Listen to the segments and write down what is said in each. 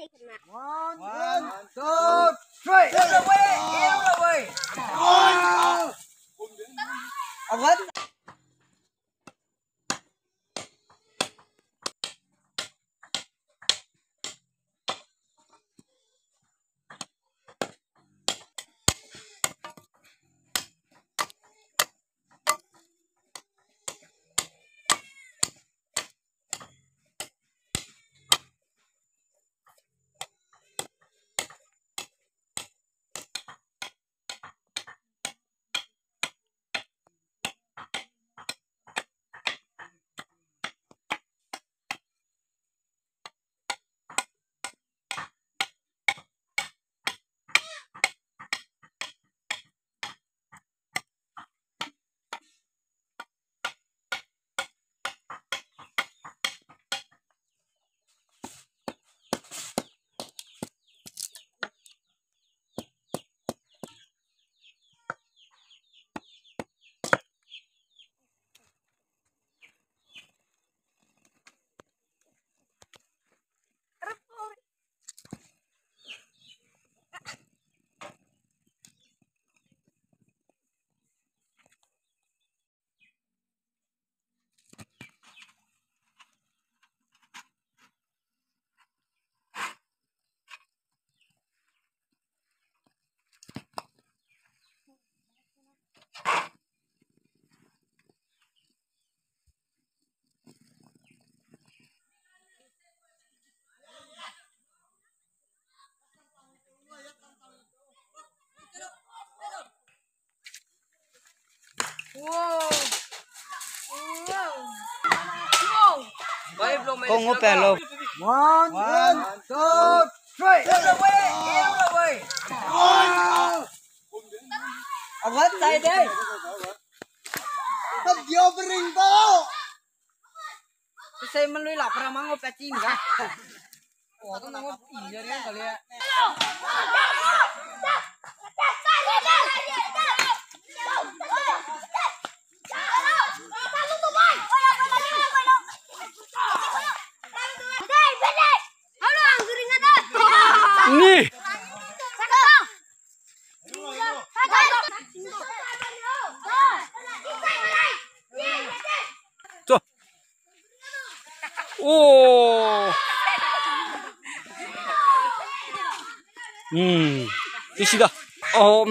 One, two, three. Yêu rồi quê. Ông hết. Con ngô bè lô. One, two, three. Yêu rồi quê. Ông hết tay đi. Thật vô bên rình to. Cái xe mình lùi lọc ra mang ngô bè chim cả. Ủa tôi ngô ỉ ra đấy cả liền. Nhi. Cho. Ô. Đi xí đó. Ồ,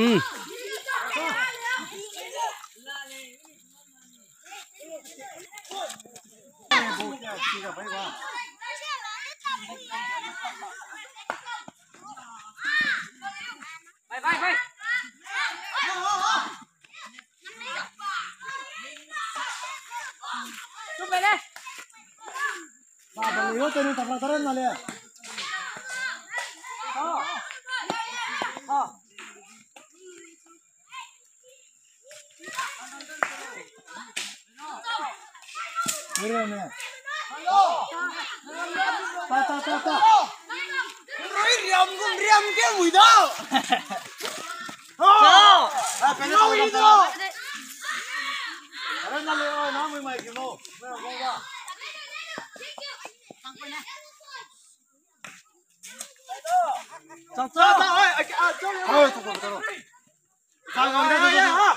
Vai. Chúc về đây. Bà beli itu nih tabrak keren kali ya. Keren ya. Ta. Riam cái mùi đó. Pengen itu. Keren kali ya, nama mai kimo. Cho. Ôi, thôi. Sao ngon đấy hả?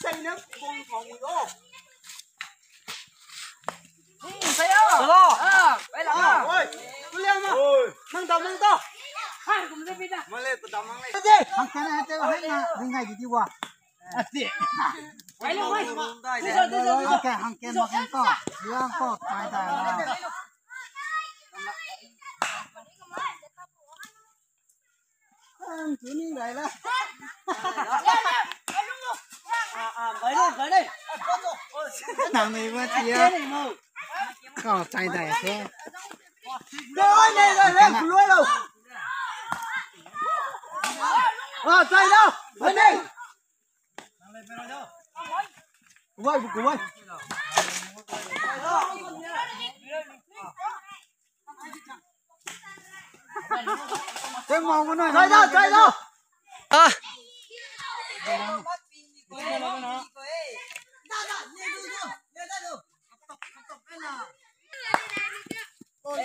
Xanh nước con phòng mùi đó. Thấy không? Vậy là. Ôi, cứ leo mà. Mang to. Hai cùng lên bên. Mang lên tao mang lên. Hàng cái này tao hết mà, ngày gì qua. Asik. Quay luôn quay. Oke, hàng cái mà không to. Bilang to, tai tai. Chú Ninh đấy là. Tới đây. Nàng này mà chị có tai tai thế. Rồi lên, lùi đâu. Chạy đâu. Lên đi. Cùng ơi. Cái mong của nó. Chạy đâu. à. Ôi.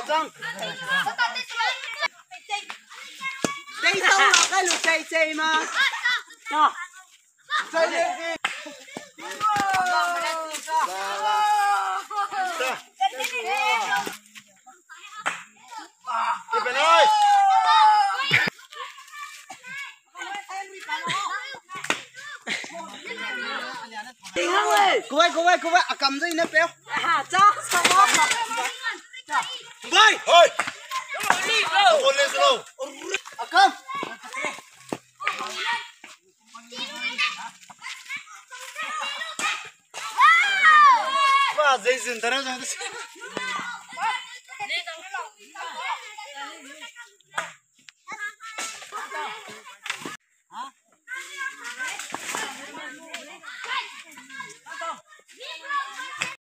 Vâng. Đây đâu là cái lục chơi mà. Nào. Chơi đi. Bên ơi. Cô ơi, cầm dây nếp béo. À, cho, sao bóp mà. Vậy. Thôi. Không lên xuống. Cầm. Và dây dừng tới đâu rồi?